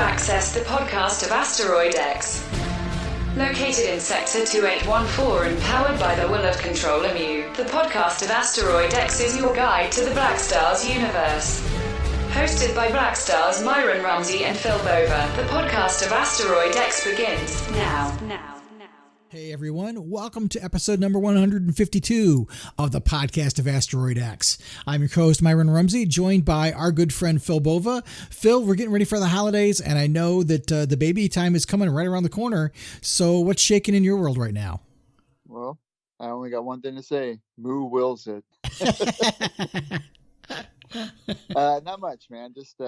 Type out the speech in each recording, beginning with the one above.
access the Podcast of Asteroid X. Located in Sector 2814 and powered by the will of Controller Mu, the Podcast of Asteroid X is your guide to the Blackstars universe. Hosted by Blackstars Myron, Rumsey, and Phil Bova, the Podcast of Asteroid X begins now. Hey everyone, welcome to episode number 152 of the Podcast of Asteroid X. I'm your co-host Myron Rumsey, joined by our good friend Phil Bova. Phil, we're getting ready for the holidays, and I know that the baby time is coming right around the corner. So what's shaking in your world right now? Well, I only got one thing to say. Moo wills it. Not much, man. Just,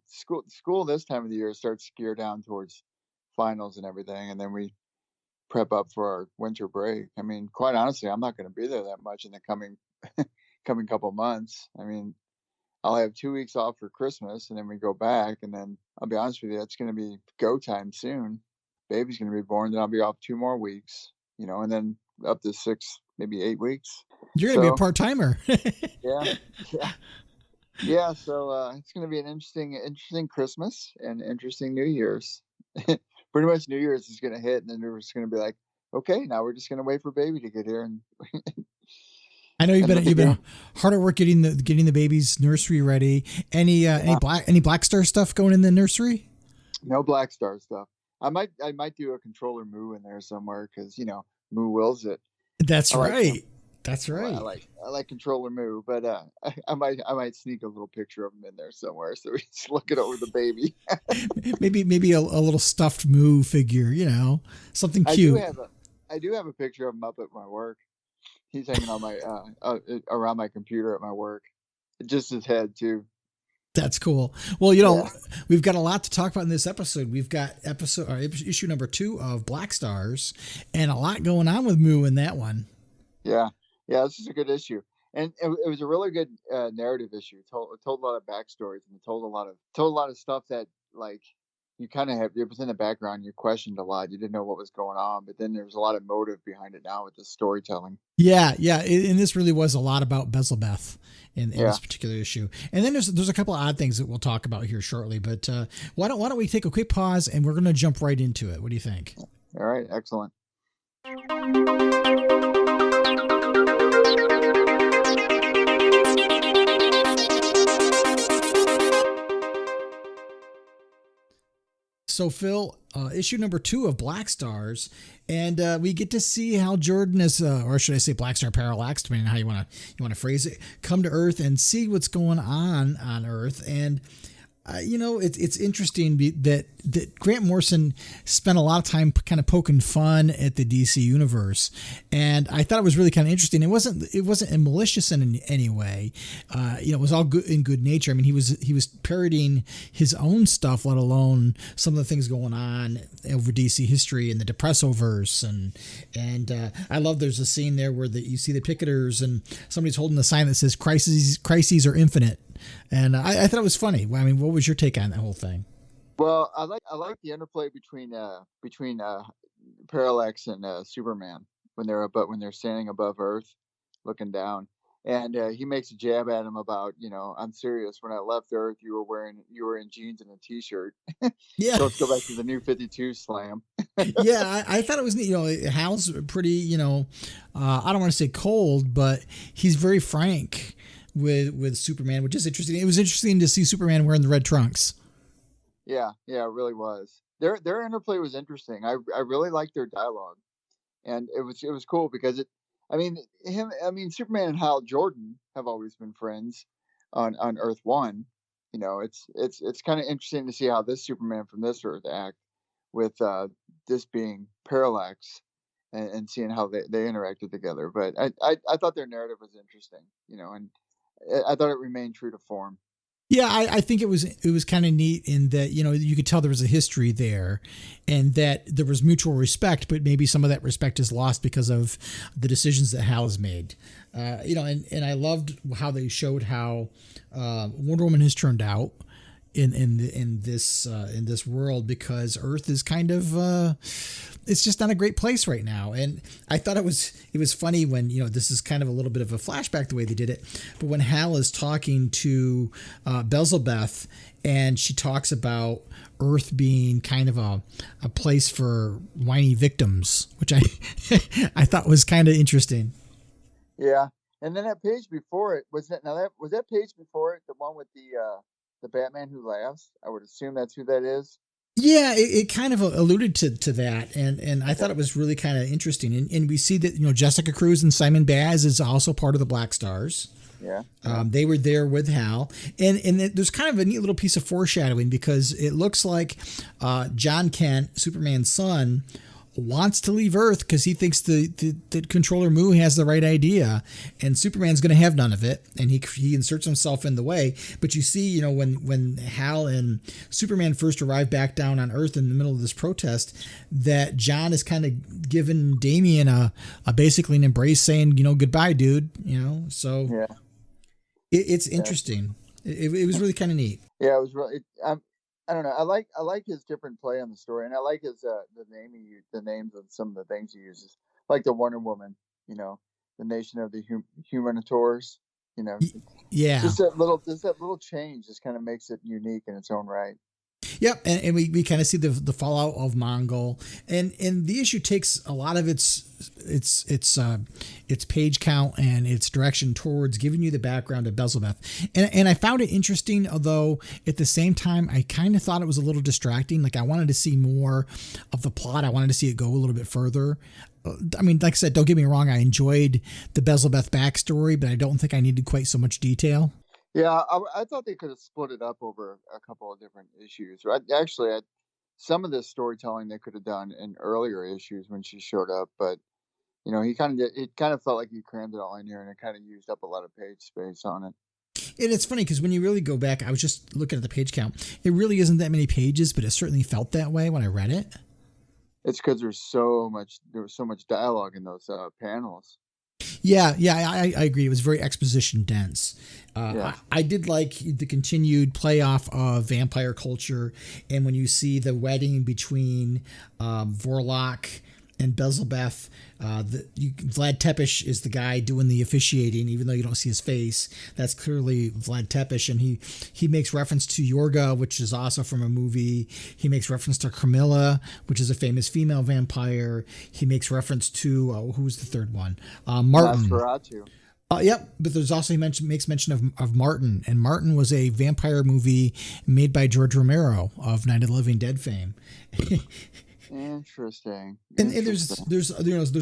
school this time of the year starts to gear down towards finals and everything, and then we prep up for our winter break. I mean, quite honestly, I'm not going to be there that much in the coming couple months. I mean, I'll have 2 weeks off for Christmas, and then we go back, and then I'll be honest with you, it's going to be go time soon. Baby's going to be born, then I'll be off 2 more weeks, and then up to 6, maybe 8 weeks. You're going to be a part-timer. Yeah. So it's going to be an interesting Christmas and interesting New Year's. Pretty much New Year's is going to hit, and then we're just going to be like, okay, now we're just going to wait for baby to get here. And I know you've been hard at work getting the baby's nursery ready. Any Blackstar stuff going in the nursery? No Blackstar stuff. I might do a Controller Moo in there somewhere because Moo wills it. That's right. That's right. I like Controller Moo, but I might sneak a little picture of him in there somewhere so he's looking over the baby. maybe a little stuffed Moo figure, something cute. I do have a picture of him up at my work. He's hanging on my around my computer at my work. Just his head too. That's cool. Well, we've got a lot to talk about in this episode. We've got issue number 2 of Blackstars, and a lot going on with Moo in that one. Yeah, this is a good issue, and it was a really good narrative issue. It told a lot of backstories, and it told a lot of stuff that you kind of it was in the background. You questioned a lot. You didn't know what was going on, but then there was a lot of motive behind it now with the storytelling. Yeah, and this really was a lot about Bezelbeth in this particular issue. And then there's a couple of odd things that we'll talk about here shortly. But why don't we take a quick pause, and we're going to jump right into it. What do you think? All right, excellent. So, Phil, issue number 2 of Blackstars, and we get to see how Jordan is, or should I say Blackstar Parallax, depending on how you want to phrase it, come to Earth and see what's going on Earth. And it's interesting that Grant Morrison spent a lot of time kind of poking fun at the DC universe, and I thought it was really kind of interesting. It wasn't malicious in any way. It was all good in good nature. I mean, he was parodying his own stuff, let alone some of the things going on over DC history and the Depressoverse, and I love there's a scene there where you see the picketers and somebody's holding a sign that says crises are infinite. And I thought it was funny. I mean, what was your take on that whole thing? Well, I like the interplay between Parallax and Superman when they're standing above Earth, looking down, and he makes a jab at him about I'm serious. When I left Earth, you were in jeans and a t-shirt. Yeah. So let's go back to the New 52 slam. Yeah, I thought it was neat. Hal's pretty. I don't want to say cold, but he's very frank with Superman, which is interesting. It was interesting to see Superman wearing the red trunks. Yeah, it really was. Their interplay was interesting. I really liked their dialogue, and it was cool because Superman and Hal Jordan have always been friends on Earth 1. It's kind of interesting to see how this Superman from this Earth act with this being Parallax and seeing how they interacted together. But I thought their narrative was interesting, and I thought it remained true to form. Yeah, I think it was kind of neat in that, you could tell there was a history there and that there was mutual respect, but maybe some of that respect is lost because of the decisions that Hal has made. And I loved how they showed how Wonder Woman has turned out. in this world, because Earth is kind of it's just not a great place right now. And I thought it was funny when, this is kind of a little bit of a flashback the way they did it, but when Hal is talking to Beelzebeth, and she talks about Earth being kind of a place for whiny victims, which I I thought was kind of interesting. Yeah, and then that page before it was that page before it the one with the Batman who laughs? I would assume that's who that is. Yeah, it kind of alluded to that, and I thought it was really kind of interesting. And we see that Jessica Cruz and Simon Baz is also part of the Blackstars. Yeah. They were there with Hal, and there's kind of a neat little piece of foreshadowing, because it looks like John Kent, Superman's son, wants to leave Earth because he thinks the Controller Mu has the right idea, and Superman's going to have none of it, and he inserts himself in the way. But you see, when Hal and Superman first arrive back down on Earth in the middle of this protest, that John is kind of giving Damian a basically an embrace, saying, goodbye, dude. So yeah. It's interesting. It was really kind of neat. Yeah, it was really. I don't know. I like his different play on the story, and I like his the names of some of the things he uses, like the Wonder Woman. The Nation of the Humanitors. Yeah. Just that little change just kind of makes it unique in its own right. Yep, and we kind of see the fallout of Mongol, and the issue takes a lot of its page count and its direction towards giving you the background of Beelzebeth, and I found it interesting, although at the same time I kind of thought it was a little distracting. Like, I wanted to see more of the plot. I wanted to see it go a little bit further. I mean, like I said, don't get me wrong, I enjoyed the Beelzebeth backstory, but I don't think I needed quite so much detail. Yeah, I thought they could have split it up over a couple of different issues. Some of this storytelling they could have done in earlier issues when she showed up, but it kind of felt like he crammed it all in here, and it kind of used up a lot of page space on it. And it's funny because when you really go back, I was just looking at the page count. It really isn't that many pages, but it certainly felt that way when I read it. It's because there was so much dialogue in those panels. Yeah, I agree. It was very exposition dense. I did like the continued playoff of vampire culture, and when you see the wedding between Vorlok and Beelzebeth, Vlad Tepes is the guy doing the officiating, even though you don't see his face. That's clearly Vlad Tepes, and he makes reference to Yorga, which is also from a movie. He makes reference to Carmilla, which is a famous female vampire. He makes reference to who's the third one? Martin. Nosferatu. Yep, but there's also makes mention of Martin, and Martin was a vampire movie made by George Romero of Night of the Living Dead fame. Interesting. And there's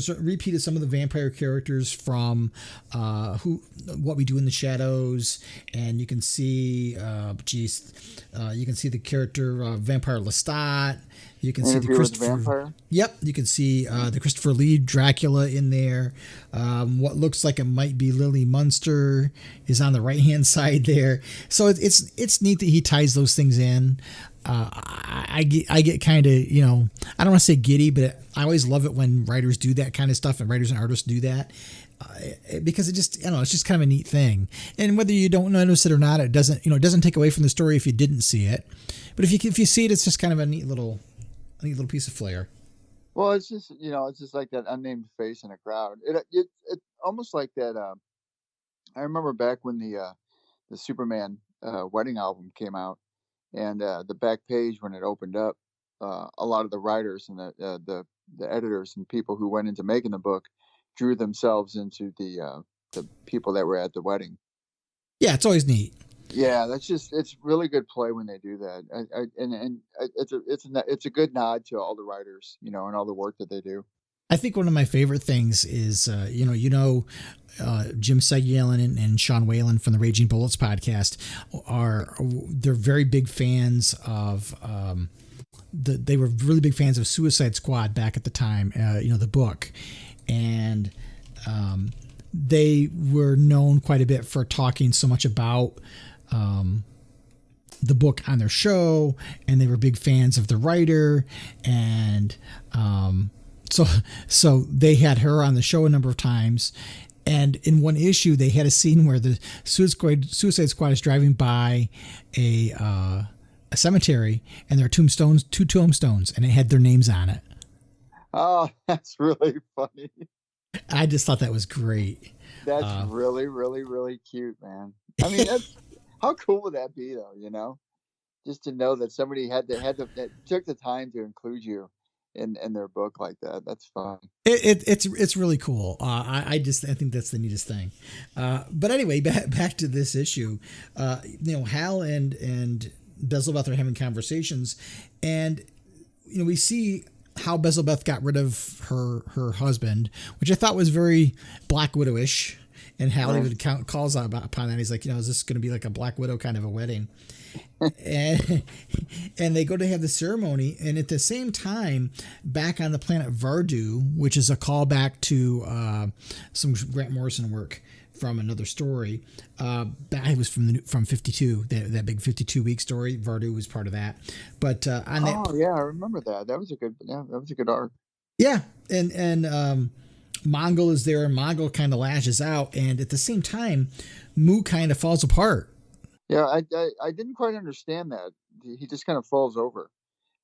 a repeat of some of the vampire characters from What We Do in the Shadows, and you can see you can see the character Vampire Lestat. You can see the Christopher. Yep, you can see the Christopher Lee Dracula in there. What looks like it might be Lily Munster is on the right hand side there. So it's neat that he ties those things in. I get kind of, I don't want to say giddy, but I always love it when writers do that kind of stuff, and writers and artists do that, because it just, it's just kind of a neat thing. And whether you don't notice it or not, it doesn't take away from the story if you didn't see it. But if you see it, it's just kind of a neat little piece of flair. Well, it's just, it's just like that unnamed face in a crowd. It almost like that. I remember back when the Superman wedding album came out. And the back page, when it opened up, a lot of the writers and the editors and people who went into making the book drew themselves into the people that were at the wedding. Yeah, it's always neat. Yeah, it's really good play when they do that. It's a good nod to all the writers, and all the work that they do. I think one of my favorite things is, Jim Seguin and Sean Whalen from the Raging Bullets podcast they're very big fans of, they were really big fans of Suicide Squad back at the time, the book. And they were known quite a bit for talking so much about the book on their show, and they were big fans of the writer, and So they had her on the show a number of times, and in one issue they had a scene where the Suicide Squad is driving by a a cemetery, and there are two tombstones, and it had their names on it. Oh, that's really funny. I just thought that was great. That's really, really, really cute, man. I mean, how cool would that be, though? Just to know that somebody that took the time to include you in their book like that. That's fun. It's really cool. I think that's the neatest thing. But anyway, back to this issue. Hal and Bezelbeth are having conversations, and we see how Bezelbeth got rid of her husband, which I thought was very Black Widowish. And Hal even calls upon that. He's like, is this going to be like a Black Widow kind of a wedding? and they go to have the ceremony, and at the same time, back on the planet Vardu, which is a callback to some Grant Morrison work from another story. It was from 52, that big 52-week story. Vardu was part of that. But yeah, I remember that. That was a good arc. Yeah, and Mongol is there, and Mongol kind of lashes out, and at the same time, Mu kind of falls apart. Yeah, I didn't quite understand that. He just kind of falls over.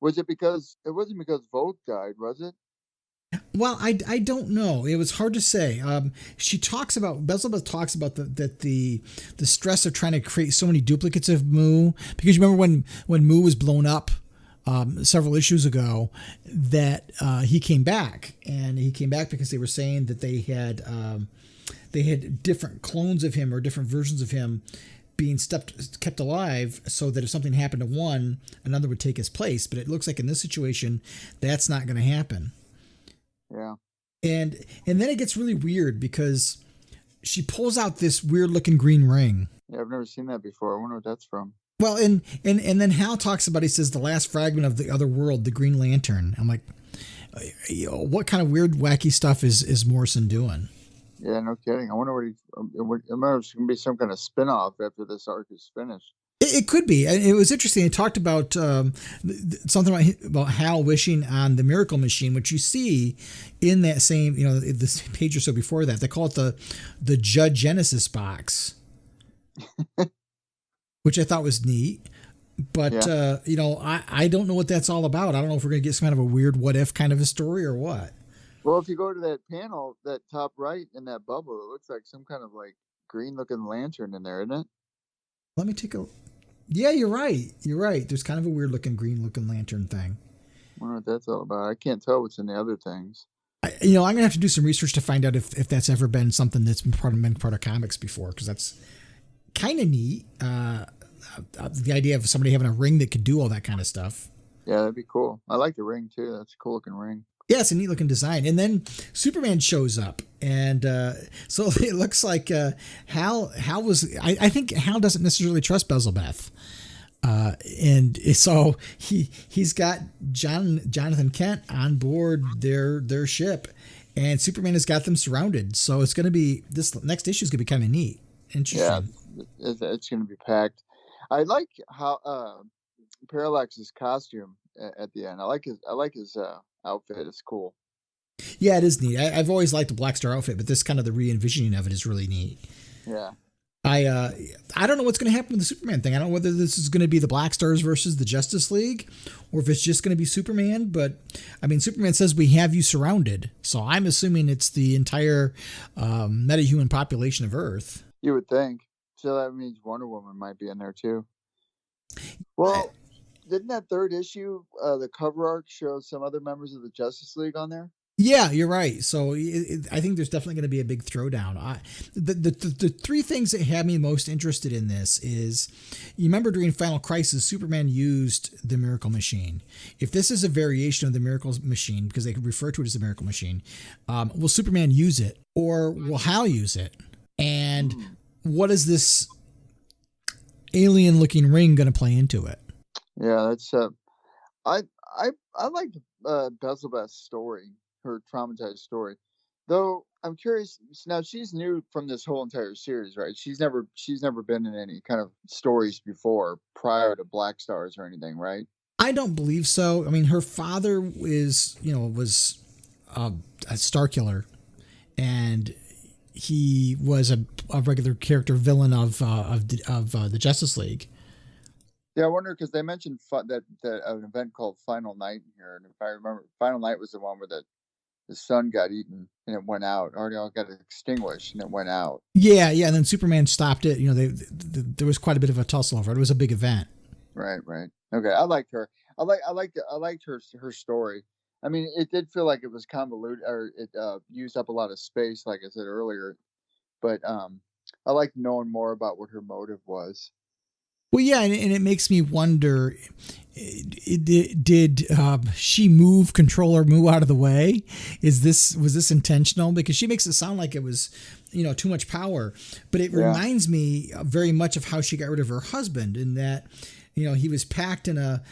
Was it because it wasn't because Volk died, was it? Well, I don't know. It was hard to say. Bezelbeth talks about the stress of trying to create so many duplicates of Mu, because you remember when Mu was blown up several issues ago, that he came back, and he came back because they were saying that they had different clones of him or different versions of him being kept alive, so that if something happened to one, another would take his place. But it looks like in this situation, that's not going to happen. Yeah. And then it gets really weird, because she pulls out this weird looking green ring. Yeah, I've never seen that before. I wonder what that's from. Well, and then Hal talks about, he says, the last fragment of the other world, the Green Lantern. I'm like, what kind of weird, wacky stuff is Morrison doing? Yeah, no kidding. I wonder I remember it's going to be some kind of spinoff after this arc is finished. It could be. It was interesting. It talked about something about Hal wishing on the Miracle Machine, which you see in that same, this page or so before that. They call it the Judge Genesis box, which I thought was neat. But, yeah. I don't know what that's all about. I don't know if we're going to get some kind of a weird what if kind of a story or what. Well, if you go to that panel, that top right in that bubble, it looks like some kind of like green looking lantern in there, isn't it? Let me take a. Yeah, you're right. There's kind of a weird looking green looking lantern thing. I wonder what that's all about. I can't tell what's in the other things. I'm gonna have to do some research to find out if that's ever been something that's been part of comics before, because that's kind of neat. The idea of somebody having a ring that could do all that kind of stuff. Yeah, that'd be cool. I like the ring too. That's a cool looking ring. Yeah, it's a neat looking design. And then Superman shows up. And so it looks like Hal was, I think Hal doesn't necessarily trust Bezelbeth. And so he's got Jonathan Kent on board their ship, and Superman has got them surrounded. So it's going to be, this next issue is going to be kind of neat. Interesting. Yeah, it's going to be packed. I like how Parallax's costume at the end. I like his outfit. It's cool. Yeah, it is neat. I've always liked the Black Star outfit, but this kind of the re-envisioning of it is really neat. Yeah. I don't know what's going to happen with the Superman thing. I don't know whether this is going to be the Blackstars versus the Justice League, or if it's just going to be Superman. But I mean, Superman says we have you surrounded, so I'm assuming it's the entire metahuman population of Earth. You would think. So that means Wonder Woman might be in there too. Well, didn't that third issue, the cover art, show some other members of the Justice League on there? Yeah, you're right. So I think there's definitely going to be a big throwdown. The three things that had me most interested in this is, you remember during Final Crisis, Superman used the Miracle Machine. If this is a variation of the Miracle Machine, because they could refer to it as the Miracle Machine, will Superman use it, or will Hal use it? And what is this alien-looking ring going to play into it? Yeah, that's I like Bezelbeth's story, her traumatized story. Though I'm curious, now she's new from this whole entire series, right? She's never been in any kind of stories before prior to Blackstars or anything, right? I don't believe so. I mean, her father was a Star Killer, and he was a regular character villain of the Justice League. Yeah, I wonder because they mentioned that an event called Final Night here, and if I remember, Final Night was the one where the sun got eaten and it went out, or it all got extinguished and it went out. Yeah, and then Superman stopped it. There was quite a bit of a tussle over it. It was a big event. Right. Okay, I liked her. I liked her story. I mean, it did feel like it was convoluted, or it used up a lot of space, like I said earlier. But I like knowing more about what her motive was. Well, yeah, and it makes me wonder: did she move out of the way? Was this intentional? Because she makes it sound like it was, too much power. But it reminds me very much of how she got rid of her husband, in that, he was packed in a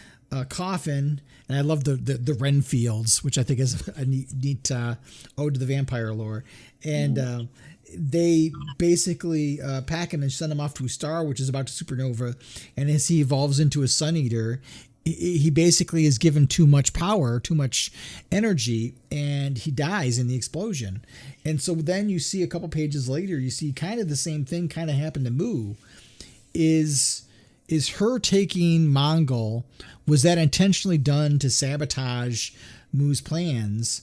coffin, and I love the Renfields, which I think is a neat ode to the vampire lore, and. They basically pack him and send him off to a star, which is about to supernova. And as he evolves into a sun eater, he basically is given too much power, too much energy, and he dies in the explosion. And so then you see a couple pages later, you see kind of the same thing kind of happen to Mu. Is her taking Mongol, was that intentionally done to sabotage Mu's plans?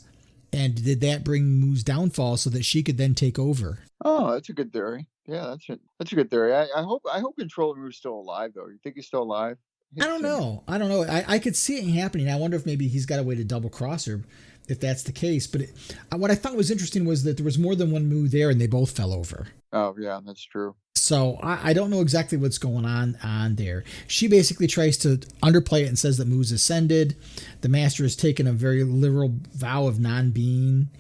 And did that bring Mu's downfall so that she could then take over? Oh, that's a good theory. Yeah, that's a good theory. I hope Controller Mu's still alive, though. You think he's still alive? I don't know. I could see it happening. I wonder if maybe he's got a way to double cross her, if that's the case. But what I thought was interesting was that there was more than one Mu there, and they both fell over. Oh, yeah, that's true. So I don't know exactly what's going on there. She basically tries to underplay it and says that Mu's ascended. The Master has taken a very literal vow of non-being.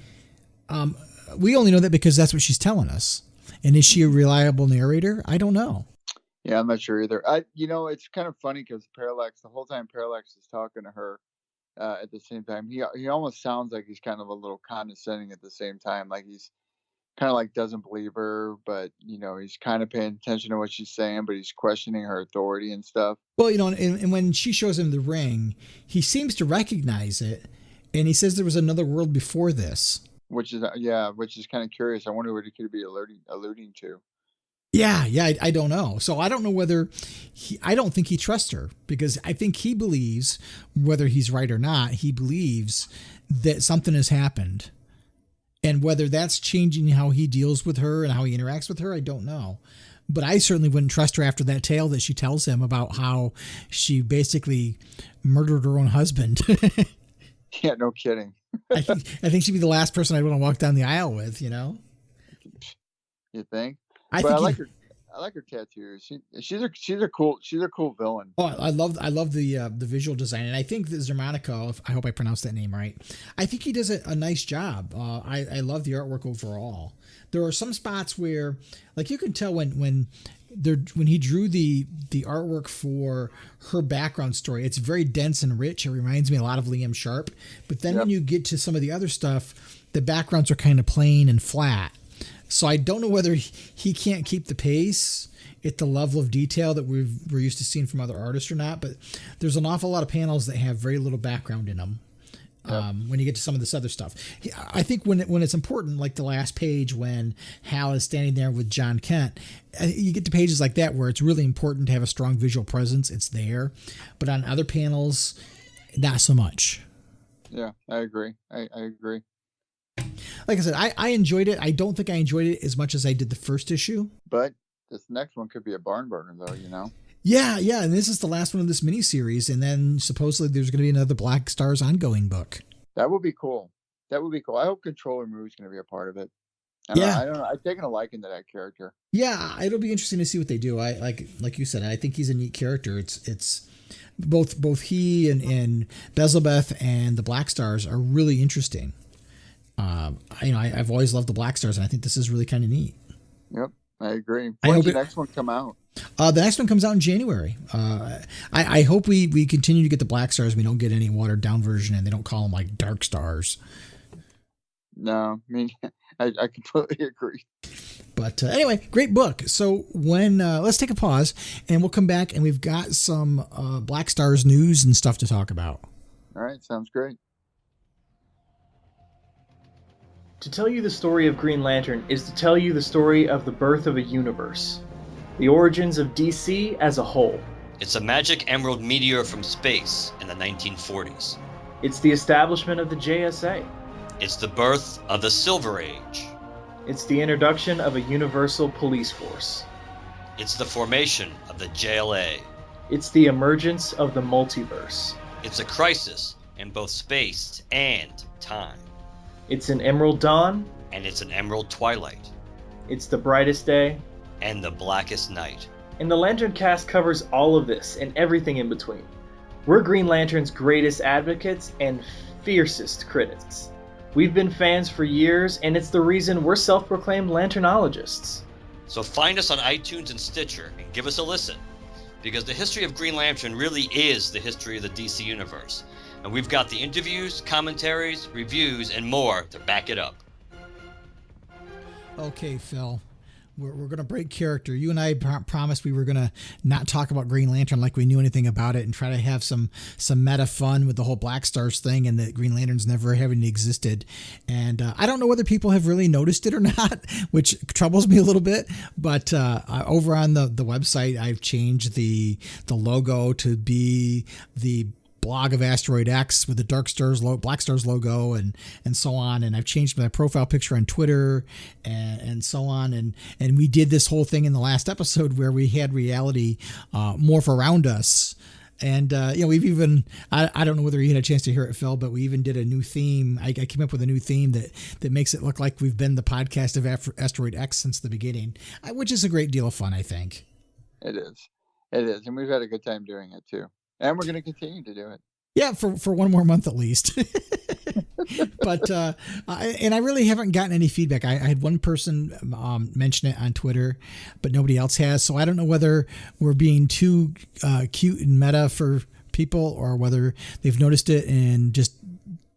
We only know that because that's what she's telling us. And is she a reliable narrator? I don't know. Yeah, I'm not sure either. It's kind of funny because Parallax, the whole time Parallax is talking to her, at the same time, he almost sounds like he's kind of a little condescending at the same time. Like he's kind of like doesn't believe her, but he's kind of paying attention to what she's saying, but he's questioning her authority and stuff. Well, and when she shows him the ring, he seems to recognize it, and he says there was another world before this. Which is kind of curious. I wonder what it could be alluding to. Yeah, I don't know. So I don't know whether I don't think he trusts her, because I think he believes, whether he's right or not, he believes that something has happened. And whether that's changing how he deals with her and how he interacts with her, I don't know. But I certainly wouldn't trust her after that tale that she tells him about how she basically murdered her own husband. Yeah, no kidding. I think she'd be the last person I'd want to walk down the aisle with, You think? I like her tattoos. She's a cool villain. Oh, I love the visual design, and I think that Zermanico, I hope I pronounced that name right, I think he does a nice job. I love the artwork overall. There are some spots where, like, you can tell when he drew the artwork for her background story, it's very dense and rich. It reminds me a lot of Liam Sharp. But then when you get to some of the other stuff, the backgrounds are kind of plain and flat. So I don't know whether he can't keep the pace at the level of detail that we're used to seeing from other artists or not. But there's an awful lot of panels that have very little background in them. When you get to some of this other stuff, I think when it's important, like the last page when Hal is standing there with John Kent, you get to pages like that where it's really important to have a strong visual presence. It's there, but on other panels, not so much. Yeah, I agree. I agree. Like I said, I enjoyed it. I don't think I enjoyed it as much as I did the first issue. But this next one could be a barn burner, though, Yeah, and this is the last one of this miniseries, and then supposedly there's going to be another Blackstars ongoing book. That would be cool. I hope Controller Mu's going to be a part of it. I don't know. I've taken a liking to that character. Yeah, it'll be interesting to see what they do. I like you said, I think he's a neat character. It's both he and Bezelbeth and the Blackstars are really interesting. I've always loved the Blackstars, and I think this is really kind of neat. Yep, I agree. When's the next one come out? The next one comes out in January. I hope we continue to get the Blackstars. We don't get any watered down version, and they don't call them like Dark Stars. No, I mean, I completely agree. But anyway, great book. So let's take a pause, and we'll come back, and we've got some Blackstars news and stuff to talk about. All right, sounds great. To tell you the story of Green Lantern is to tell you the story of the birth of a universe. The origins of DC as a whole. It's a magic emerald meteor from space in the 1940s. It's the establishment of the JSA. It's the birth of the Silver Age. It's the introduction of a universal police force. It's the formation of the JLA. It's the emergence of the multiverse. It's a crisis in both space and time. It's an emerald dawn. And it's an emerald twilight. It's the brightest day. And the blackest night. And the Lantern cast covers all of this and everything in between. We're Green Lantern's greatest advocates and fiercest critics. We've been fans for years, and it's the reason we're self-proclaimed Lanternologists. So find us on iTunes and Stitcher and give us a listen, because the history of Green Lantern really is the history of the DC Universe, and we've got the interviews, commentaries, reviews, and more to back it up. Okay, Phil. We're going to break character. You and I promised we were going to not talk about Green Lantern like we knew anything about it and try to have some meta fun with the whole Blackstars thing and that Green Lanterns never having existed. And I don't know whether people have really noticed it or not, which troubles me a little bit. But over on the website, I've changed the logo to be the blog of Asteroid X with the Blackstars logo and so on. And I've changed my profile picture on Twitter and so on. And we did this whole thing in the last episode where we had reality morph around us. And, we've even, I don't know whether you had a chance to hear it, Phil, but we even did a new theme. I came up with a new theme that makes it look like we've been the podcast of Asteroid X since the beginning, which is a great deal of fun, I think. It is. And we've had a good time doing it too. And we're going to continue to do it. Yeah, for one more month at least. But I really haven't gotten any feedback. I had one person mention it on Twitter, but nobody else has. So I don't know whether we're being too cute and meta for people or whether they've noticed it and just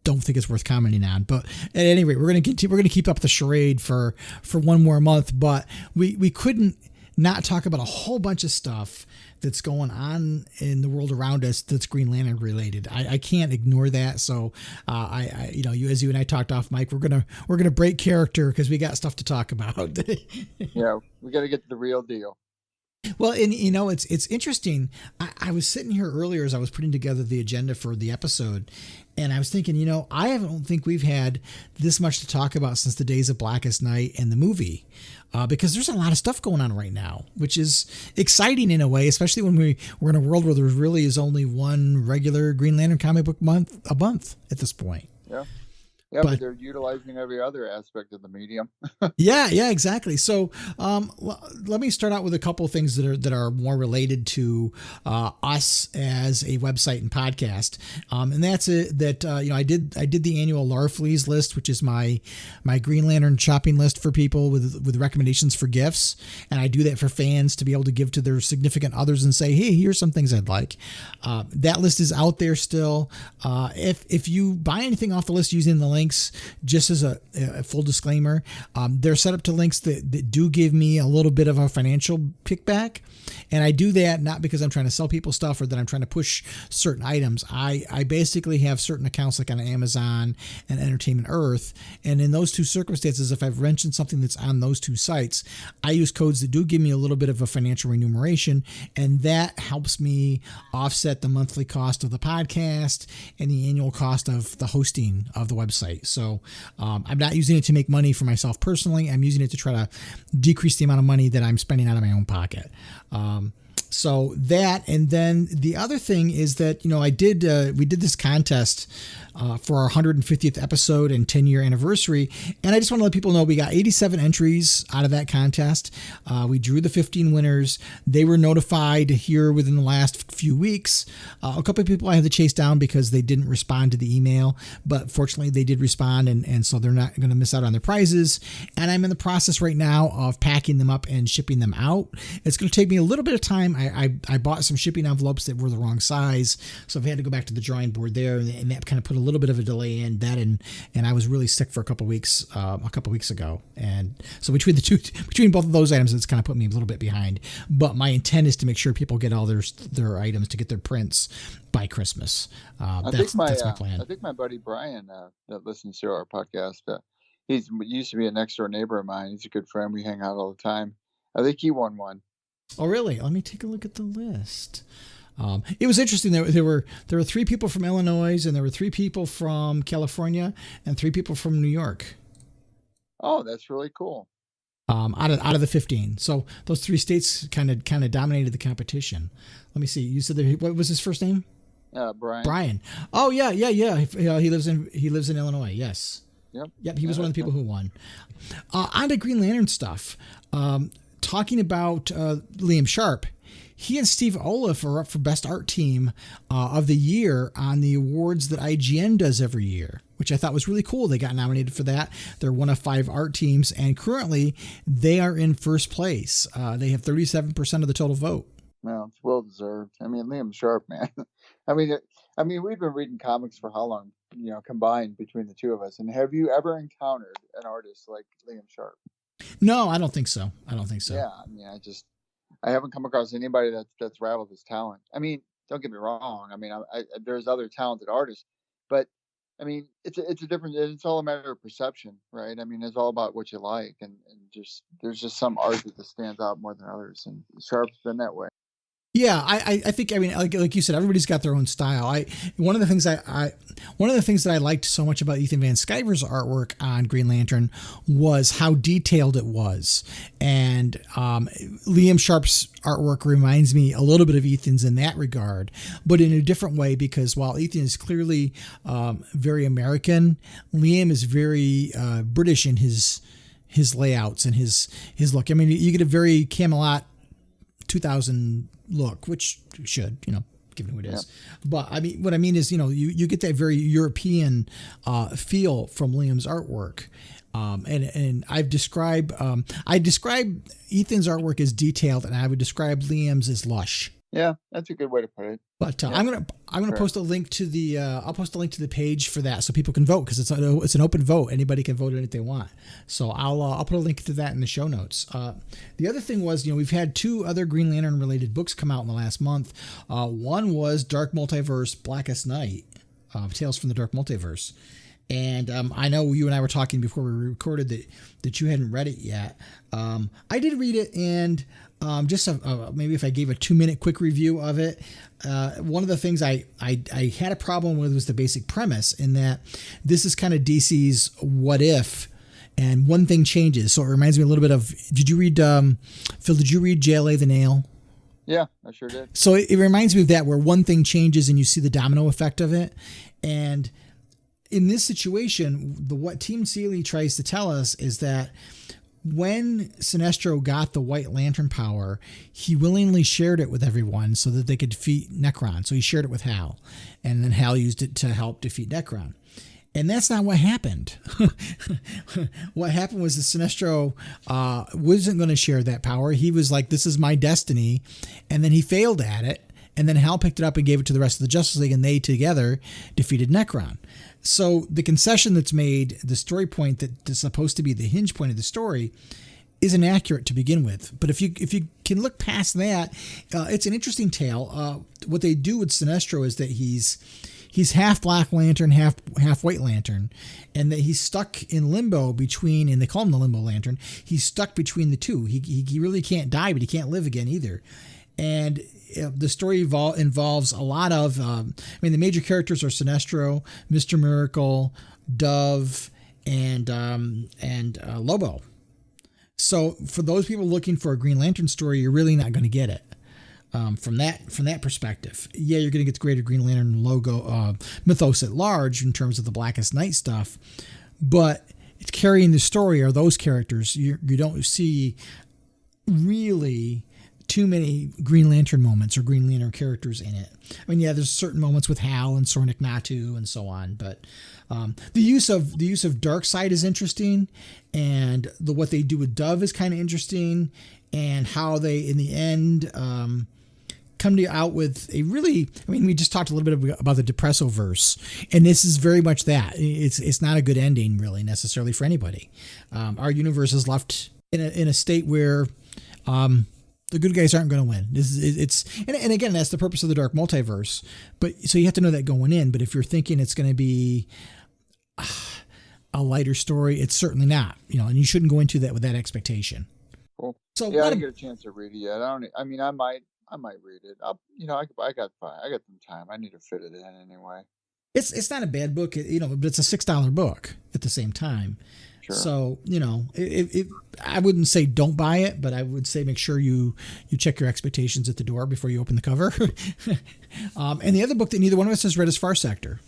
don't think it's worth commenting on. But at any rate, we're going to keep up the charade for one more month. But we couldn't not talk about a whole bunch of stuff that's going on in the world around us that's Green Lantern related. I can't ignore that. So you and I talked off mic, we're gonna break character because we got stuff to talk about. Yeah, we got to get to the real deal. Well, and it's interesting. I was sitting here earlier as I was putting together the agenda for the episode, and I was thinking, I don't think we've had this much to talk about since the days of Blackest Night and the movie, because there's a lot of stuff going on right now, which is exciting in a way, especially when we're in a world where there really is only one regular Green Lantern comic book month at this point. Yeah. Yeah, but they're utilizing every other aspect of the medium. Yeah, exactly. So let me start out with a couple of things that are more related to us as a website and podcast, and that's it. That I did the annual Larfleeze list, which is my Green Lantern shopping list for people with recommendations for gifts, and I do that for fans to be able to give to their significant others and say, hey, here's some things I'd like. That list is out there still. If you buy anything off the list using the links, just as a full disclaimer, they're set up to links that do give me a little bit of a financial kickback. And I do that not because I'm trying to sell people stuff or that I'm trying to push certain items. I basically have certain accounts like on Amazon and Entertainment Earth. And in those two circumstances, if I've mentioned something that's on those two sites, I use codes that do give me a little bit of a financial remuneration. And that helps me offset the monthly cost of the podcast and the annual cost of the hosting of the website. So I'm not using it to make money for myself personally. I'm using it to try to decrease the amount of money that I'm spending out of my own pocket. So that, and then the other thing is that, we did this contest for our 150th episode and 10-year anniversary. And I just want to let people know we got 87 entries out of that contest. We drew the 15 winners. They were notified here within the last few weeks. A couple of people I had to chase down because they didn't respond to the email, but fortunately they did respond. And so they're not going to miss out on their prizes. And I'm in the process right now of packing them up and shipping them out. It's going to take me a little bit of time. I bought some shipping envelopes that were the wrong size. So I've had to go back to the drawing board there, and that kind of put a little bit of a delay in that. And I was really sick for a couple weeks ago. And so between both of those items, it's kind of put me a little bit behind, but my intent is to make sure people get all their items to get their prints by Christmas. That's my plan. I think my buddy Brian that listens to our podcast, he used to be a next door neighbor of mine. He's a good friend. We hang out all the time. I think he won one. Oh, really? Let me take a look at the list. It was interesting. There were 3 people from Illinois, and there were 3 people from California, and 3 people from New York. Oh, that's really cool. Out of the 15, so those 3 states kind of dominated the competition. Let me see. You said that, what was his first name? Brian. Brian. Oh yeah. He lives in Illinois. Yes. Yep. He was one of the people who won. On to Green Lantern stuff. Talking about Liam Sharp. He and Steve Olaf are up for Best Art Team of the Year on the awards that IGN does every year, which I thought was really cool. They got nominated for that. They're one of 5 art teams, and currently they are in first place. They have 37% of the total vote. Well, it's well deserved. I mean, Liam Sharp, man. I mean, we've been reading comics for how long? Combined between the two of us. And have you ever encountered an artist like Liam Sharp? No, I don't think so. Yeah, I mean, I haven't come across anybody that's rivaled his talent. I mean, don't get me wrong. I mean, there's other talented artists, but I mean, it's it's all a matter of perception, right? I mean, it's all about what you like, and just there's just some art that stands out more than others, and Sharp's been that way. Yeah, I think, I mean, like you said, everybody's got their own style. One of the things that I liked so much about Ethan Van Sciver's artwork on Green Lantern was how detailed it was. And Liam Sharp's artwork reminds me a little bit of Ethan's in that regard, but in a different way, because while Ethan is clearly very American, Liam is very British in his layouts and his look. I mean, you get a very Camelot 2000 look, which should, given who it is. Yeah. But I mean, what I mean is, you get that very European feel from Liam's artwork. And I describe Ethan's artwork as detailed, and I would describe Liam's as lush. Yeah, that's a good way to put it. But I'm gonna post a link to the I'll post a link to the page for that so people can vote, because it's an open vote. Anybody can vote anything they want. So I'll put a link to that in the show notes. The other thing was, we've had 2 other Green Lantern related books come out in the last month. One was Dark Multiverse, Blackest Night, Tales from the Dark Multiverse. And I know you and I were talking before we recorded that you hadn't read it yet. I did read it, and just maybe if I gave a 2-minute quick review of it, one of the things I had a problem with was the basic premise, in that this is kind of DC's What If, and one thing changes. So it reminds me a little bit of, did you read, Phil, did you read JLA The Nail? Yeah, I sure did. So it reminds me of that, where one thing changes and you see the domino effect of it. And in this situation, what Team Seeley tries to tell us is that when Sinestro got the White Lantern power, he willingly shared it with everyone so that they could defeat Necron. So he shared it with Hal, and then Hal used it to help defeat Necron. And that's not what happened. What happened was that Sinestro wasn't going to share that power. He was like, this is my destiny. And then he failed at it. And then Hal picked it up and gave it to the rest of the Justice League, and they together defeated Necron. So the concession that's made, the story point that is supposed to be the hinge point of the story, isn't accurate to begin with. But if you can look past that, it's an interesting tale. What they do with Sinestro is that he's half Black Lantern, half White Lantern, and that he's stuck in limbo between, and they call him the Limbo Lantern. He's stuck between the two. He really can't die, but he can't live again either. And the story involves a lot of, the major characters are Sinestro, Mr. Miracle, Dove, and Lobo. So for those people looking for a Green Lantern story, you're really not going to get it. From that perspective. Yeah, you're going to get the greater Green Lantern logo, mythos at large in terms of the Blackest Night stuff, but it's carrying the story are those characters. You don't see really too many Green Lantern moments or Green Lantern characters in it. I mean, yeah, there's certain moments with Hal and Sornik Natu and so on, but the use of Darkseid is interesting, and what they do with Dove is kind of interesting, and how they in the end come out with a really, we just talked a little bit about the Depresso-verse, and this is very much that. It's not a good ending really necessarily for anybody. Our universe is left in a state where the good guys aren't going to win. And again, that's the purpose of the Dark Multiverse. But so you have to know that going in. But if you're thinking it's going to be a lighter story, it's certainly not. And you shouldn't go into that with that expectation. Cool. So Yeah, I didn't get a chance to read it yet. I mean, I might read it. I got some time. I need to fit it in anyway. it's not a bad book, but it's a $6 book at the same time. Sure. So, I wouldn't say don't buy it, but I would say make sure you check your expectations at the door before you open the cover. And the other book that neither one of us has read is Far Sector.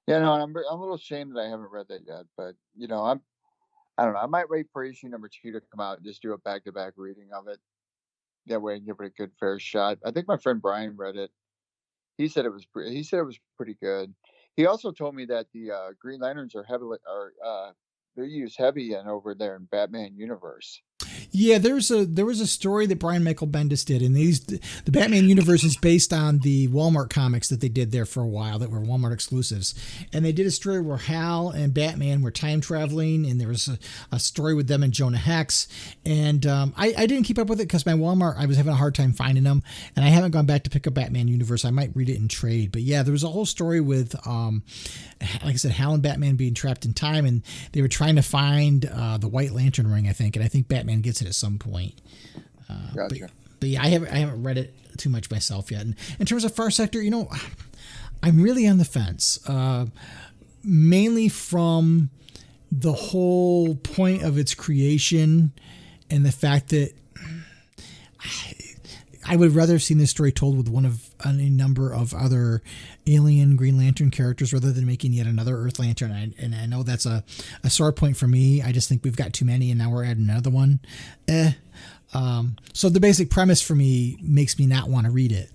Yeah, no, I'm a little ashamed that I haven't read that yet, but I don't know. I might wait for issue number 2 to come out and just do a back-to-back reading of it. That way, I can give it a good fair shot. I think my friend Brian read it. He said it was pretty good. He also told me that the Green Lanterns they're used heavy over there in Batman universe. Yeah, there was a story that Brian Michael Bendis did, and the Batman universe is based on the Walmart comics that they did there for a while that were Walmart exclusives. And they did a story where Hal and Batman were time traveling, and there was a story with them and Jonah Hex. And I didn't keep up with it because my Walmart, I was having a hard time finding them, and I haven't gone back to pick up Batman universe. I might read it in trade. But yeah, there was a whole story with, like I said, Hal and Batman being trapped in time, and they were trying to find the White Lantern ring, I think, and I think Batman gets it at some point. Gotcha. But yeah, I haven't read it too much myself yet. And in terms of Far Sector, I'm really on the fence, mainly from the whole point of its creation and the fact that I would rather have seen this story told with one of any number of other alien Green Lantern characters rather than making yet another Earth Lantern. And I know that's a sore point for me. I just think we've got too many and now we're adding another one. So the basic premise for me makes me not want to read it.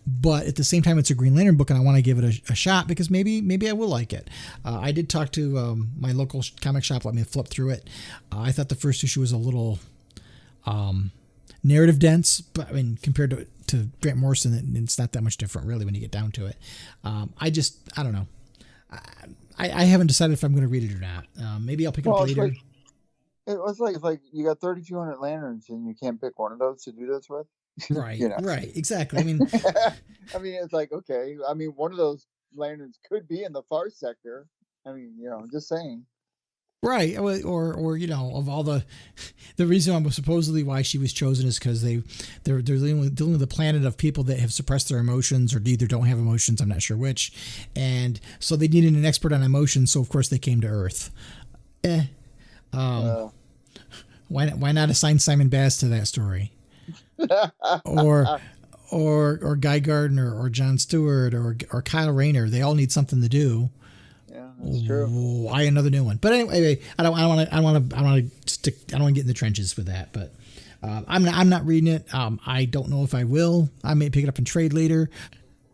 But at the same time, it's a Green Lantern book and I want to give it a shot because maybe I will like it. I did talk to my local comic shop, let me flip through it. I thought the first issue was a little narrative dense, but I mean, compared to Grant Morrison, it's not that much different really when you get down to it. I don't know. I haven't decided if I'm going to read it or not. Maybe I'll pick it up later. It's like you got 3,200 lanterns and you can't pick one of those to do this with. Right. Right. Exactly. I mean, it's like, okay. I mean, one of those lanterns could be in the Far Sector. I mean, just saying. Right. Or of all the reason supposedly why she was chosen is because they're dealing with the planet of people that have suppressed their emotions or either don't have emotions. I'm not sure which. And so they needed an expert on emotions. So of course they came to Earth. Why not assign Simon Baz to that story? or Guy Gardner or Jon Stewart or Kyle Rayner. They all need something to do. Yeah, that's true. Why another new one? But anyway, I don't want to get in the trenches with that. But I'm not reading it. I don't know if I will. I may pick it up in trade later.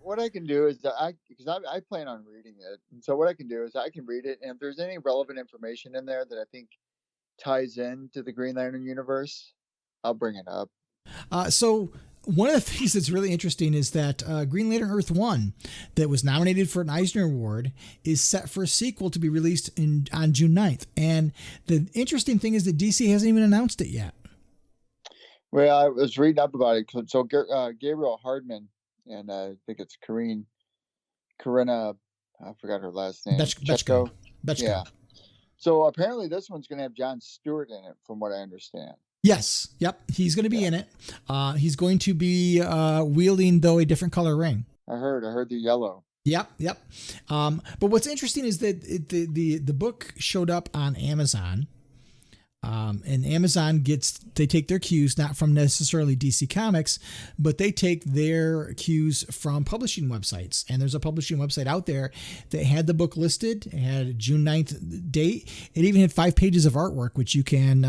What I can do is because I plan on reading it, and so what I can do is I can read it, and if there's any relevant information in there that I think ties in to the Green Lantern universe, I'll bring it up. So one of the things that's really interesting is that Green Lantern Earth 1 that was nominated for an Eisner Award is set for a sequel to be released on June 9th. And the interesting thing is that DC hasn't even announced it yet. Well, I was reading up about it. So Gabriel Hardman and I think it's Corinna, I forgot her last name. Bechko. Yeah. So apparently this one's going to have Jon Stewart in it, from what I understand. Yes. Yep. He's going to be in it. He's going to be wielding, though, a different color ring. I heard the yellow. Yep. But what's interesting is that the book showed up on Amazon. And Amazon they take their cues not from necessarily DC Comics, but they take their cues from publishing websites. And there's a publishing website out there that had the book listed. It had a June 9th date. It even had 5 pages of artwork, which you can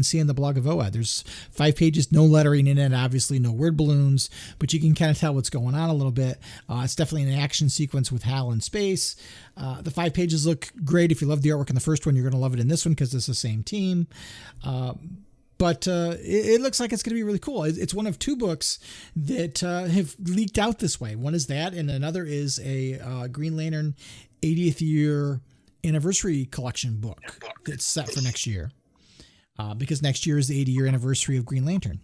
see in the blog of OA. There's 5 pages, no lettering in it, obviously no word balloons, but you can kind of tell what's going on a little bit. It's definitely an action sequence with Hal in space. The 5 pages look great. If you love the artwork in the first one, you're going to love it in this one because it's the same team. But it looks like it's going to be really cool. It's one of 2 books that have leaked out this way. One is that, and another is a Green Lantern 80th year anniversary collection book that's set for next year. Because next year is the 80-year anniversary of Green Lantern.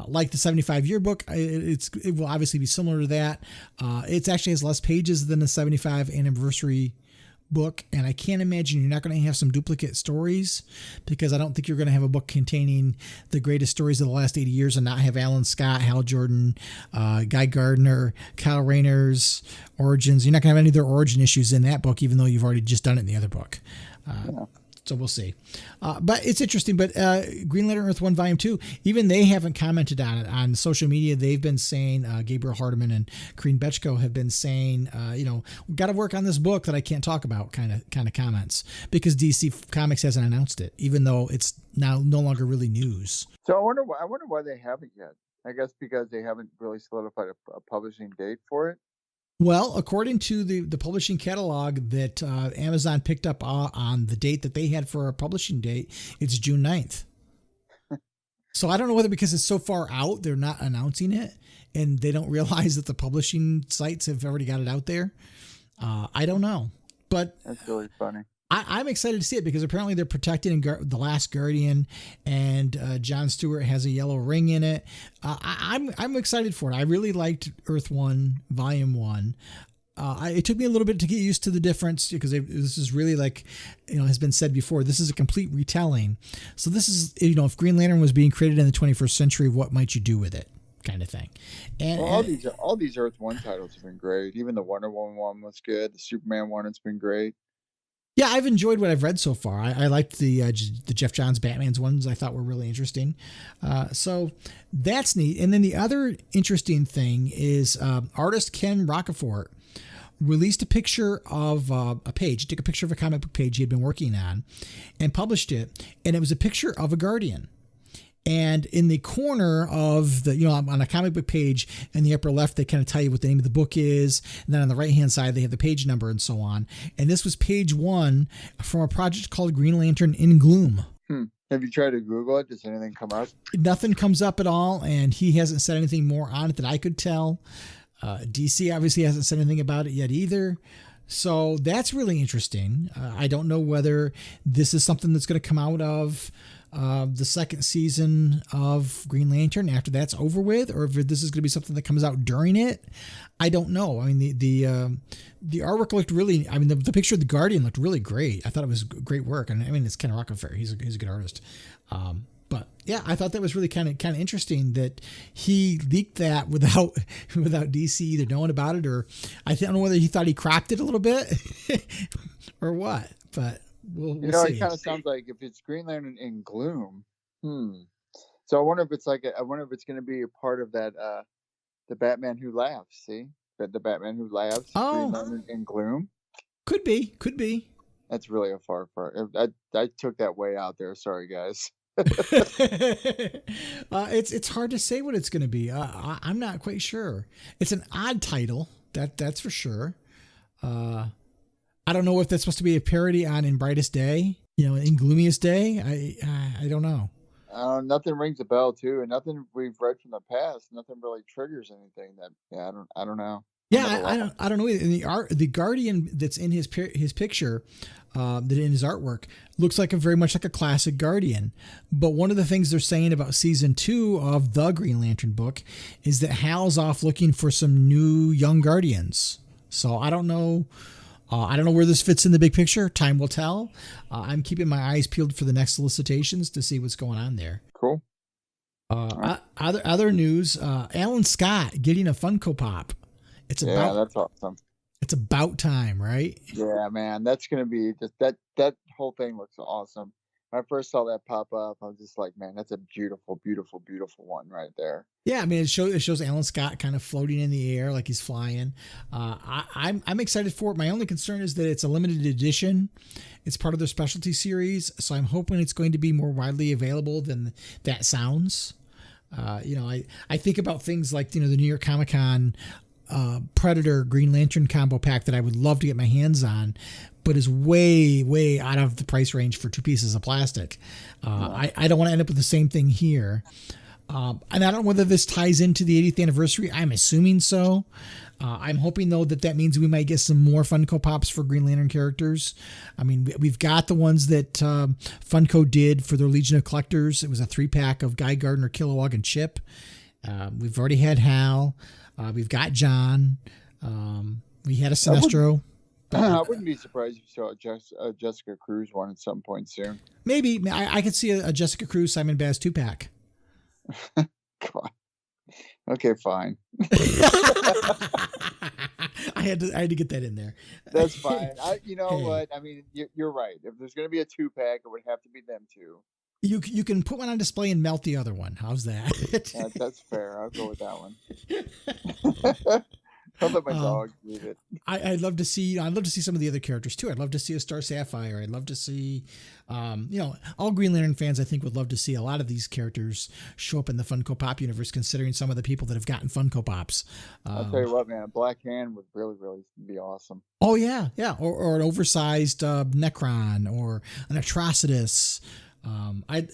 Like the 75-year book, it will obviously be similar to that. It actually has less pages than the 75 anniversary book, and I can't imagine you're not going to have some duplicate stories, because I don't think you're going to have a book containing the greatest stories of the last 80 years and not have Alan Scott, Hal Jordan, Guy Gardner, Kyle Rayner's origins. You're not going to have any of their origin issues in that book, even though you've already just done it in the other book. So we'll see. But it's interesting. But Green Lantern Earth 1 Volume 2, even they haven't commented on it. On social media, they've been saying, Gabriel Hardiman and Kareen Bechko have been saying, we've got to work on this book that I can't talk about kind of comments, because DC Comics hasn't announced it, even though it's now no longer really news. So I wonder why they haven't yet. I guess because they haven't really solidified a publishing date for it. Well, according to the publishing catalog that Amazon picked up on the date that they had for our publishing date, it's June 9th. So I don't know whether because it's so far out, they're not announcing it and they don't realize that the publishing sites have already got it out there. I don't know. But that's really funny. I'm excited to see it, because apparently they're protecting The Last Guardian, and Jon Stewart has a yellow ring in it. I'm excited for it. I really liked Earth 1 Volume 1. It took me a little bit to get used to the difference, because this is really, like, has been said before, this is a complete retelling. So this is, if Green Lantern was being created in the 21st century, what might you do with it, kind of thing. And all these Earth 1 titles have been great. Even the Wonder Woman one was good. The Superman one has been great. Yeah, I've enjoyed what I've read so far. I liked the Jeff Johns Batman's ones. I thought were really interesting. So that's neat. And then the other interesting thing is artist Ken Rocafort released a picture of a page. He took a picture of a comic book page he had been working on and published it. And it was a picture of a Guardian. And in the corner of the, on a comic book page in the upper left, they kind of tell you what the name of the book is. And then on the right-hand side, they have the page number and so on. And this was page 1 from a project called Green Lantern in Gloom. Have you tried to Google it? Does anything come up? Nothing comes up at all. And he hasn't said anything more on it that I could tell. DC obviously hasn't said anything about it yet either. So that's really interesting. I don't know whether this is something that's going to come out of the second season of Green Lantern after that's over with, or if this is going to be something that comes out during it. I don't know. I mean, the artwork looked really, the picture of the Guardian looked really great. I thought it was great work. And it's Ken Rocafort. He's a good artist. But yeah, I thought that was really kind of interesting that he leaked that without DC either knowing about it, or I don't know whether he thought he cropped it a little bit or what, but we'll see. It kind of sounds like if it's Green Lantern in Gloom. So I wonder if it's going to be a part of that, the Batman Who Laughs. See, the Batman Who Laughs. Green Lantern in Gloom. Could be. That's really a far. I took that way out there. Sorry, guys. It's hard to say what it's going to be. I'm not quite sure. It's an odd title, that's for sure. I don't know if that's supposed to be a parody on In Brightest Day, In Gloomiest Day. I don't know. Nothing rings a bell too, and nothing we've read from the past. Nothing really triggers anything I don't know. Yeah, I don't know either. The Guardian that's in his picture, that in his artwork, looks like very much like a classic Guardian. But one of the things they're saying about season 2 of the Green Lantern book is that Hal's off looking for some new young Guardians. So I don't know. I don't know where this fits in the big picture. Time will tell. I'm keeping my eyes peeled for the next solicitations to see what's going on there. Cool. Other news, Alan Scott getting a Funko Pop. That's awesome. It's about time, right? Yeah, man, that's gonna be just that whole thing looks awesome. When I first saw that pop up, I was just like, man, that's a beautiful, beautiful, beautiful one right there. Yeah, it shows Alan Scott kind of floating in the air like he's flying. I'm excited for it. My only concern is that it's a limited edition. It's part of their specialty series, so I'm hoping it's going to be more widely available than that sounds. I think about things like the New York Comic Con Predator Green Lantern combo pack that I would love to get my hands on, but is way, way out of the price range for 2 pieces of plastic. I don't want to end up with the same thing here. And I don't know whether this ties into the 80th anniversary. I'm assuming so. I'm hoping, though, that means we might get some more Funko Pops for Green Lantern characters. We've got the ones that Funko did for their Legion of Collectors. It was a 3-pack of Guy Gardner, Kilowog, and Chip. We've already had Hal. We've got John. We had a Sinestro. But, I wouldn't be surprised if you saw a Jessica Cruz one at some point soon. Maybe I could see a Jessica Cruz, Simon Baz 2-pack. God. Okay, fine. I had to get that in there. That's fine. What? I mean, you're right. If there's going to be a 2-pack, it would have to be them two. You can put one on display and melt the other one. How's that? That's fair. I'll go with that one. I'll let my dog read it. I'd love to see some of the other characters too. I'd love to see a Star Sapphire. I'd love to see, all Green Lantern fans I think would love to see a lot of these characters show up in the Funko Pop universe, considering some of the people that have gotten Funko Pops. I'll tell you what, man, a Black Hand would really, really be awesome. Oh yeah, or an oversized Necron or an Atrocitus. I'd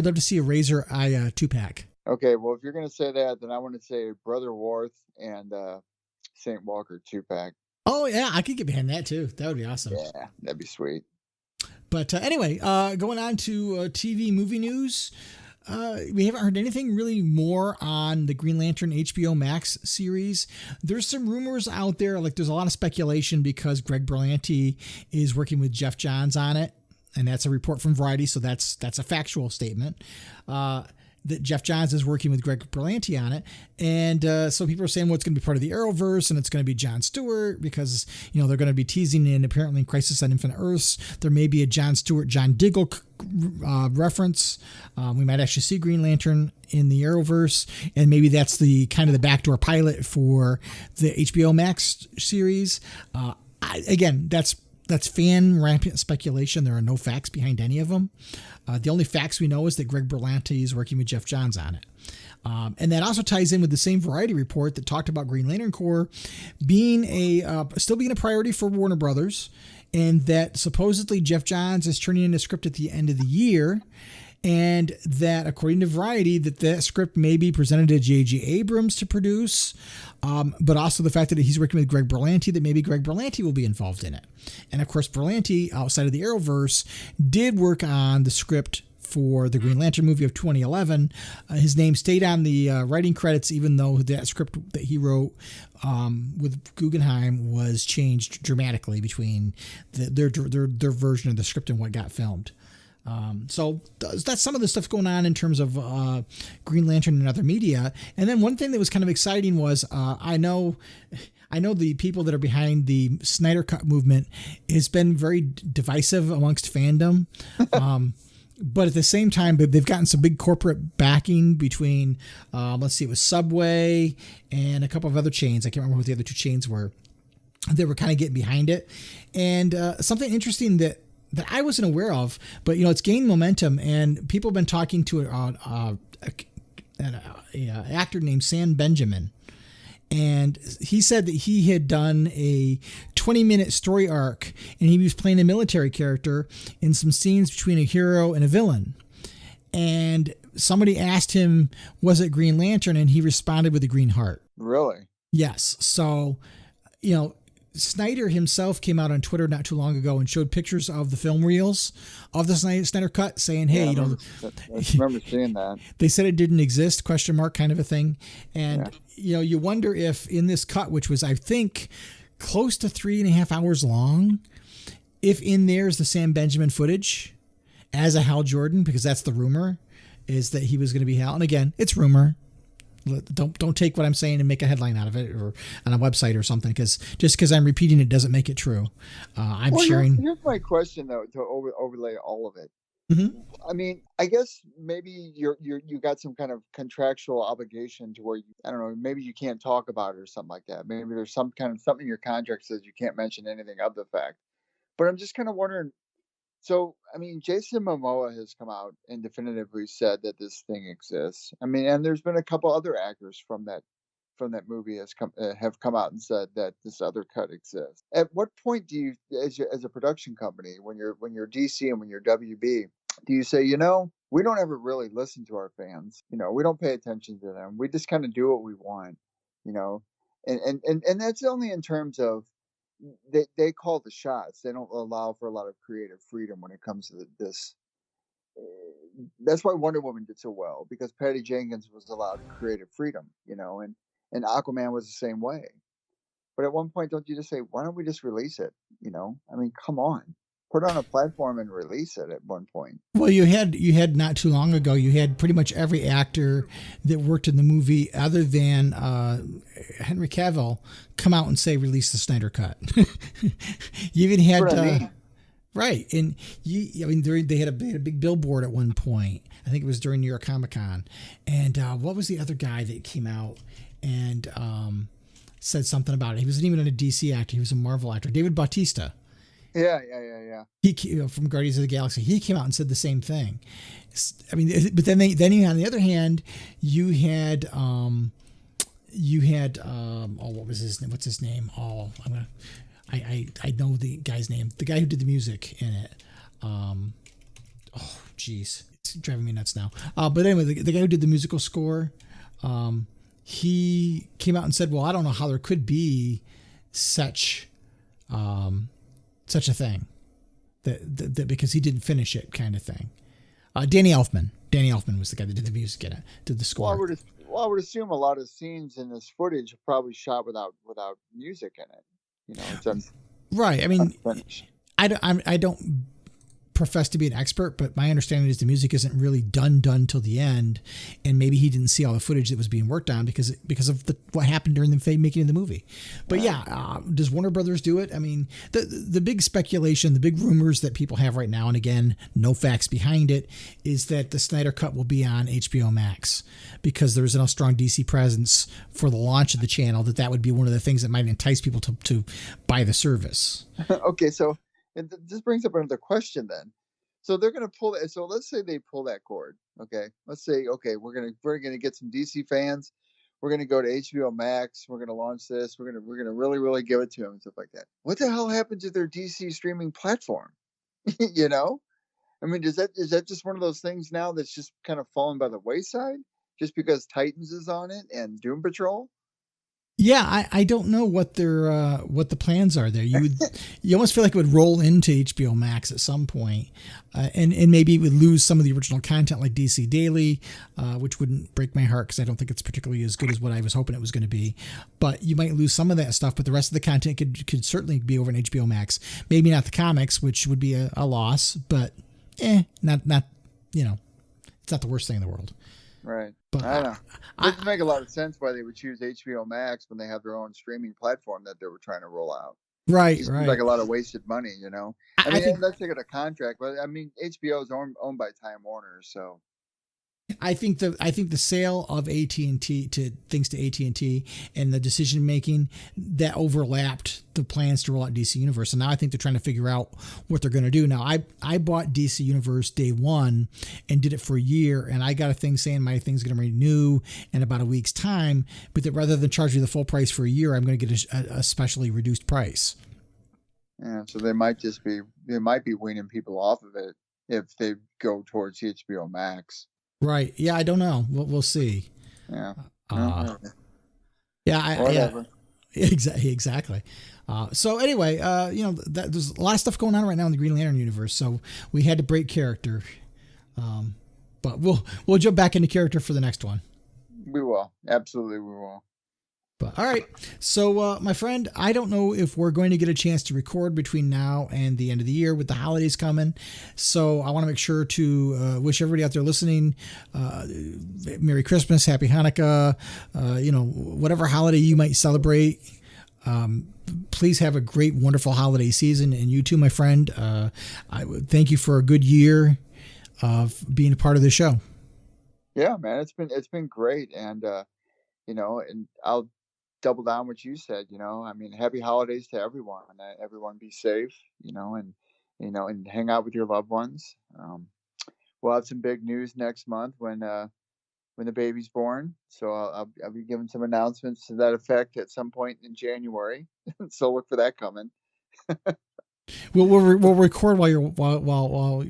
love to see a Razor Eye 2-pack. Okay, well, if you're going to say that, then I want to say Brother Worth and St. Walker 2-pack. Oh, yeah, I could get behind that, too. That would be awesome. Yeah, that'd be sweet. But anyway, going on to TV movie news. We haven't heard anything really more on the Green Lantern HBO Max series. There's some rumors out there, like there's a lot of speculation because Greg Berlanti is working with Jeff Johns on it. And that's a report from Variety, so that's a factual statement. That Jeff Johns is working with Greg Berlanti on it. And so people are saying, well, it's going to be part of the Arrowverse and it's going to be Jon Stewart because, they're going to be teasing in apparently in Crisis on Infinite Earths. There may be a Jon Stewart, John Diggle reference. We might actually see Green Lantern in the Arrowverse. And maybe that's the kind of the backdoor pilot for the HBO Max series. Again, that's fan rampant speculation. There are no facts behind any of them. The only facts we know is that Greg Berlanti is working with Jeff Johns on it. And that also ties in with the same Variety report that talked about Green Lantern Corps being still being a priority for Warner Brothers, and that supposedly Jeff Johns is turning in a script at the end of the year. And that, according to Variety, that script may be presented to J.J. Abrams to produce, but also the fact that he's working with Greg Berlanti, that maybe Greg Berlanti will be involved in it. And of course, Berlanti, outside of the Arrowverse, did work on the script for the Green Lantern movie of 2011. His name stayed on the writing credits, even though that script that he wrote with Guggenheim was changed dramatically between their version of the script and what got filmed. So that's some of the stuff going on in terms of Green Lantern and other media. And then one thing that was kind of exciting was I know the people that are behind the Snyder Cut movement has been very divisive amongst fandom. But at the same time, they've gotten some big corporate backing between, it was Subway and a couple of other chains. I can't remember what the other two chains were. They were kind of getting behind it. And something interesting that I wasn't aware of, but it's gained momentum, and people have been talking to an actor named Sam Benjamin, and he said that he had done a 20-minute story arc, and he was playing a military character in some scenes between a hero and a villain. And somebody asked him, was it Green Lantern? And he responded with a green heart. Really? Yes. So, Snyder himself came out on Twitter not too long ago and showed pictures of the film reels of the Snyder Cut, saying, "Hey, I remember seeing that." They said it didn't exist? Kind of a thing. And you wonder if in this cut, which was I think close to 3.5 hours long, if in there is the Sam Benjamin footage as a Hal Jordan, because that's the rumor, is that he was going to be Hal. And again, it's rumor. Don't take what I'm saying and make a headline out of it or on a website or something, because just because I'm repeating it doesn't make it true. Sharing. Here's my question though, to overlay all of it. Mm-hmm. I mean, I guess maybe you got some kind of contractual obligation to where maybe you can't talk about it or something like that. Maybe there's some kind of something in your contract says you can't mention anything of the fact. But I'm just kind of wondering. So, I mean, Jason Momoa has come out and definitively said that this thing exists. I mean, and there's been a couple other actors from that movie have come out and said that this other cut exists. At what point do you, as a production company, when you're DC and when you're WB, do you say, we don't ever really listen to our fans. We don't pay attention to them. We just kind of do what we want. And that's only in terms of. They call the shots. They don't allow for a lot of creative freedom when it comes to this. That's why Wonder Woman did so well, because Patty Jenkins was allowed creative freedom, and Aquaman was the same way. But at one point, don't you just say, why don't we just release it? You know, I mean, come on, put it on a platform and release it at one point. Well, you had not too long ago, you had pretty much every actor that worked in the movie other than Henry Cavill come out and say, release the Snyder Cut. You even had, right. And they had a big billboard at one point. I think it was during New York Comic Con. And what was the other guy that came out and said something about it? He wasn't even a DC actor. He was a Marvel actor. David Bautista. Yeah. He from Guardians of the Galaxy. He came out and said the same thing. I mean, but then you, on the other hand, you had what was his name? What's his name? I know the guy's name. The guy who did the music in it. Geez, it's driving me nuts now. But anyway, the guy who did the musical score, he came out and said, well, I don't know how there could be such a thing that because he didn't finish it, kind of thing. Danny Elfman was the guy that did the music in it, did the score. Well, I would assume a lot of scenes in this footage are probably shot without music in it. You know, it's right. I mean, unfinished. I don't profess to be an expert, but my understanding is the music isn't really done till the end, and maybe he didn't see all the footage that was being worked on because of what happened during the making of the movie. But does Warner Brothers do it? I mean, the big speculation, the big rumors that people have right now, and again, no facts behind it, is that the Snyder Cut will be on HBO Max because there's enough strong DC presence for the launch of the channel that would be one of the things that might entice people to buy the service. Okay, so. And this brings up another question then. So they're going to pull it. So let's say they pull that cord. Okay. Let's say, okay, we're going to get some DC fans. We're going to go to HBO Max. We're going to launch this. We're going to really, really give it to them and stuff like that. What the hell happened to their DC streaming platform? You know, I mean, is that just one of those things now that's just kind of fallen by the wayside just because Titans is on it and Doom Patrol? Yeah, I don't know what the plans are there. You almost feel like it would roll into HBO Max at some point, and maybe it would lose some of the original content like DC Daily, which wouldn't break my heart because I don't think it's particularly as good as what I was hoping it was going to be. But you might lose some of that stuff, but the rest of the content could certainly be over in HBO Max. Maybe not the comics, which would be a loss, but not it's not the worst thing in the world. Right. But I don't know. It doesn't make a lot of sense why they would choose HBO Max when they have their own streaming platform that they were trying to roll out. Right. It seems like a lot of wasted money, you know. I mean, let's take it a contract, but I mean, HBO is owned by Time Warner, so. I think the sale of AT&T to AT&T and the decision making that overlapped the plans to roll out DC Universe, and now I think they're trying to figure out what they're going to do. Now I bought DC Universe day one and did it for a year, and I got a thing saying my thing's going to renew in about a week's time, but that rather than charge me the full price for a year, I'm going to get a specially reduced price. Yeah, so they might be weaning people off of it if they go towards HBO Max. Right. Yeah, I don't know. We'll see. Yeah. Exactly. So anyway, there's a lot of stuff going on right now in the Green Lantern universe. So we had to break character, but we'll jump back into character for the next one. We will. Absolutely, we will. But all right. So, my friend, I don't know if we're going to get a chance to record between now and the end of the year with the holidays coming. So I want to make sure to wish everybody out there listening Merry Christmas, Happy Hanukkah, whatever holiday you might celebrate. Please have a great, wonderful holiday season. And you too, my friend. I thank you for a good year of being a part of the show. Yeah, man, it's been great. And, and I'll double down what you said, I mean, happy holidays to everyone. Everyone be safe, and hang out with your loved ones. We'll have some big news next month when the baby's born. So I'll be giving some announcements to that effect at some point in January. So look for that coming. We'll record while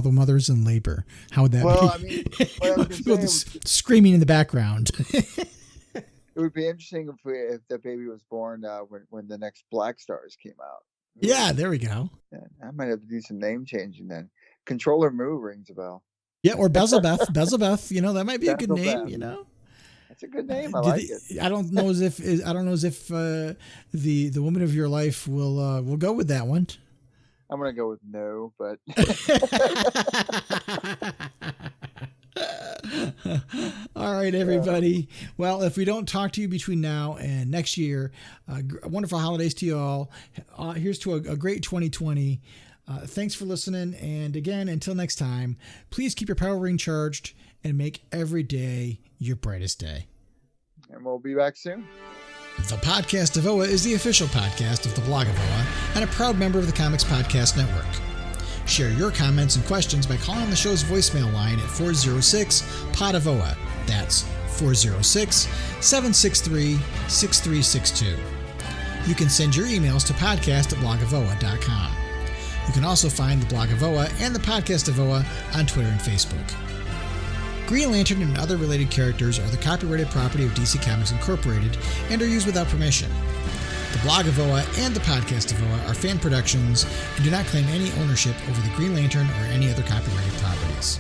the mother's in labor. How would that be? I mean, screaming in the background. It would be interesting if the baby was born when the next Blackstars came out. Yeah, there we go. Yeah, I might have to do some name changing then. Controller Moo rings a bell. Yeah, or Bezelbeth. Bezelbeth, that might be a good name, That's That's a good name. I like it. I don't know as if the woman of your life will go with that one. I'm gonna go with no, but. All right, everybody. Well, if we don't talk to you between now and next year, wonderful holidays to you all. Here's to a great 2020. Thanks for listening. And again, until next time, please keep your power ring charged and make every day your brightest day. And we'll be back soon. The Podcast of OA is the official podcast of the blog of OA and a proud member of the Comics Podcast Network. Share your comments and questions by calling the show's voicemail line at 406-POD-OA. That's 406-763-6362. You can send your emails to podcast@blogofoa.com. You can also find the Blog of OA and the Podcast of OA on Twitter and Facebook. Green Lantern and other related characters are the copyrighted property of DC Comics Incorporated and are used without permission. The Blog of OA and the Podcast of OA are fan productions and do not claim any ownership over the Green Lantern or any other copyrighted properties.